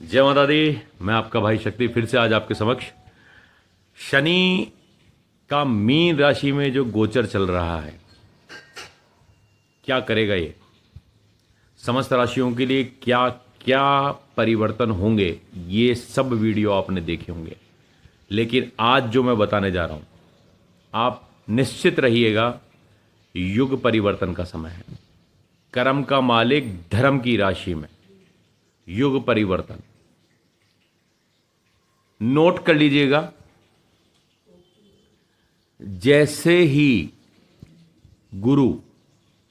जय माता दी। मैं आपका भाई शक्ति फिर से आज आपके समक्ष। शनि का मीन राशि में जो गोचर चल रहा है, क्या करेगा ये, समस्त राशियों के लिए क्या क्या परिवर्तन होंगे, ये सब वीडियो आपने देखे होंगे। लेकिन आज जो मैं बताने जा रहा हूं, आप निश्चित रहिएगा, युग परिवर्तन का समय है। कर्म का मालिक धर्म की राशि में युग परिवर्तन, नोट कर लीजिएगा। जैसे ही गुरु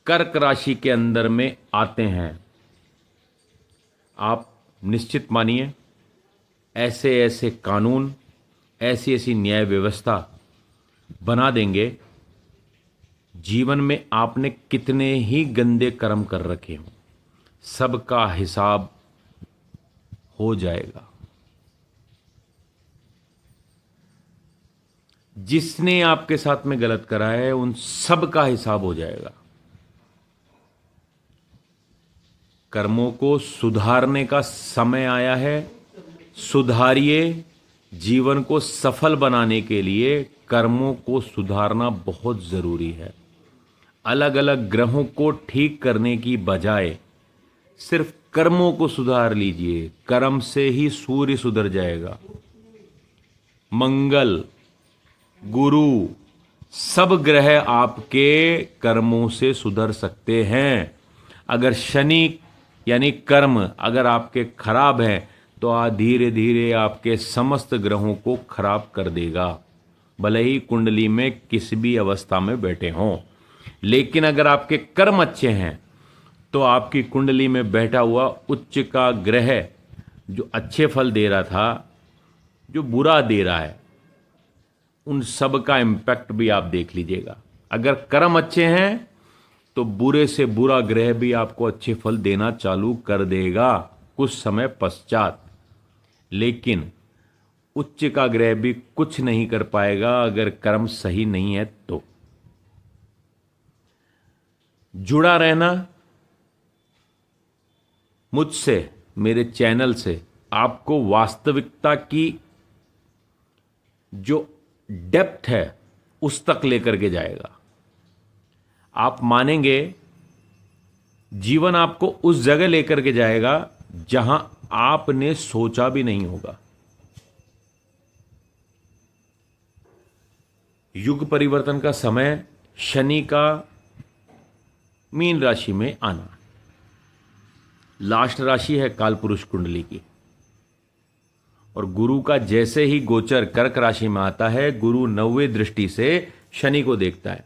कर्क राशि के अंदर में आते हैं, आप निश्चित मानिए, ऐसे ऐसे कानून, ऐसी ऐसी न्याय व्यवस्था बना देंगे, जीवन में आपने कितने ही गंदे कर्म कर रखे हों, सबका हिसाब हो जाएगा। जिसने आपके साथ में गलत करा है, उन सब का हिसाब हो जाएगा। कर्मों को सुधारने का समय आया है। सुधारिए। जीवन को सफल बनाने के लिए कर्मों को सुधारना बहुत जरूरी है। अलग अलग ग्रहों को ठीक करने की बजाय सिर्फ कर्मों को सुधार लीजिए। कर्म से ही सूर्य सुधर जाएगा। मंगल, गुरु, सब ग्रह आपके कर्मों से सुधर सकते हैं। अगर शनि यानी कर्म अगर आपके खराब हैं, तो धीरे धीरे आपके समस्त ग्रहों को खराब कर देगा, भले ही कुंडली में किसी भी अवस्था में बैठे हों। लेकिन अगर आपके कर्म अच्छे हैं, तो आपकी कुंडली में बैठा हुआ उच्च का ग्रह जो अच्छे फल दे रहा था, जो बुरा दे रहा है, उन सब का इम्पैक्ट भी आप देख लीजिएगा। अगर कर्म अच्छे हैं, तो बुरे से बुरा ग्रह भी आपको अच्छे फल देना चालू कर देगा कुछ समय पश्चात। लेकिन उच्च का ग्रह भी कुछ नहीं कर पाएगा अगर कर्म सही नहीं है तो। जुड़ा रहना मुझसे, मेरे चैनल से, आपको वास्तविकता की जो डेप्थ है उस तक लेकर के जाएगा। आप मानेंगे, जीवन आपको उस जगह लेकर के जाएगा जहां आपने सोचा भी नहीं होगा। युग परिवर्तन का समय, शनि का मीन राशि में आना, लास्ट राशि है कालपुरुष कुंडली की। और गुरु का जैसे ही गोचर कर्क राशि में आता है, गुरु 9वें दृष्टि से शनि को देखता है।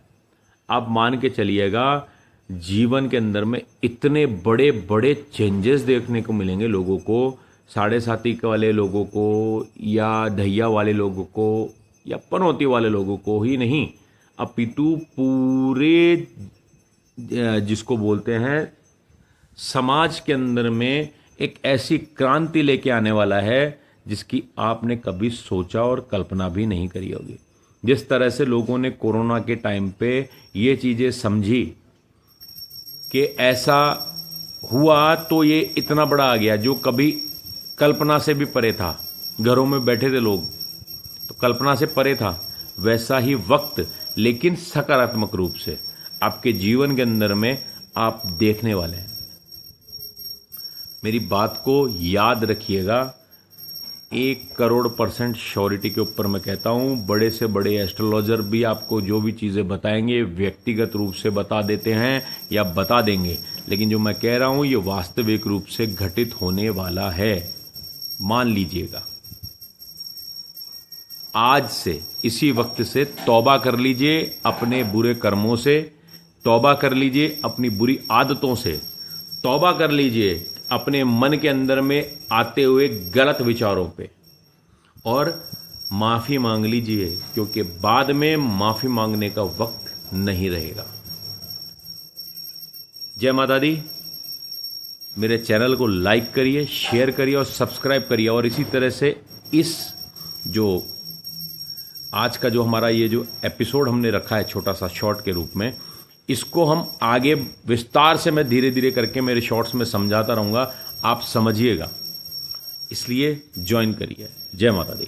आप मान के चलिएगा, जीवन के अंदर में इतने बड़े बड़े चेंजेस देखने को मिलेंगे लोगों को, साढ़े साथी वाले लोगों को, या ढैया वाले लोगों को, या पनौती वाले लोगों को ही नहीं, अपितु पूरे जिसको बोलते हैं समाज के अंदर में एक ऐसी क्रांति लेके आने वाला है जिसकी आपने कभी सोचा और कल्पना भी नहीं करी होगी। जिस तरह से लोगों ने कोरोना के टाइम पे ये चीज़ें समझी कि ऐसा हुआ तो ये इतना बड़ा आ गया, जो कभी कल्पना से भी परे था। घरों में बैठे थे लोग, तो कल्पना से परे था। वैसा ही वक्त, लेकिन सकारात्मक रूप से आपके जीवन के अंदर में आप देखने वाले हैं। मेरी बात को याद रखिएगा, 1,00,00,000% श्योरिटी के ऊपर मैं कहता हूँ। बड़े से बड़े एस्ट्रोलॉजर भी आपको जो भी चीज़ें बताएंगे व्यक्तिगत रूप से बता देते हैं या बता देंगे, लेकिन जो मैं कह रहा हूँ ये वास्तविक रूप से घटित होने वाला है, मान लीजिएगा। आज से, इसी वक्त से तौबा कर लीजिए अपने बुरे कर्मों से, तौबा कर लीजिए अपनी बुरी आदतों से, तौबा कर लीजिए अपने मन के अंदर में आते हुए गलत विचारों पे, और माफ़ी मांग लीजिए, क्योंकि बाद में माफ़ी मांगने का वक्त नहीं रहेगा। जय माता दी। मेरे चैनल को लाइक करिए, शेयर करिए और सब्सक्राइब करिए। और इसी तरह से इस जो आज का जो हमारा ये जो एपिसोड हमने रखा है छोटा सा शॉर्ट के रूप में, इसको हम आगे विस्तार से मैं धीरे धीरे करके मेरे शॉर्ट्स में समझाता रहूँगा, आप समझिएगा। इसलिए ज्वाइन करिए। जय माता दी।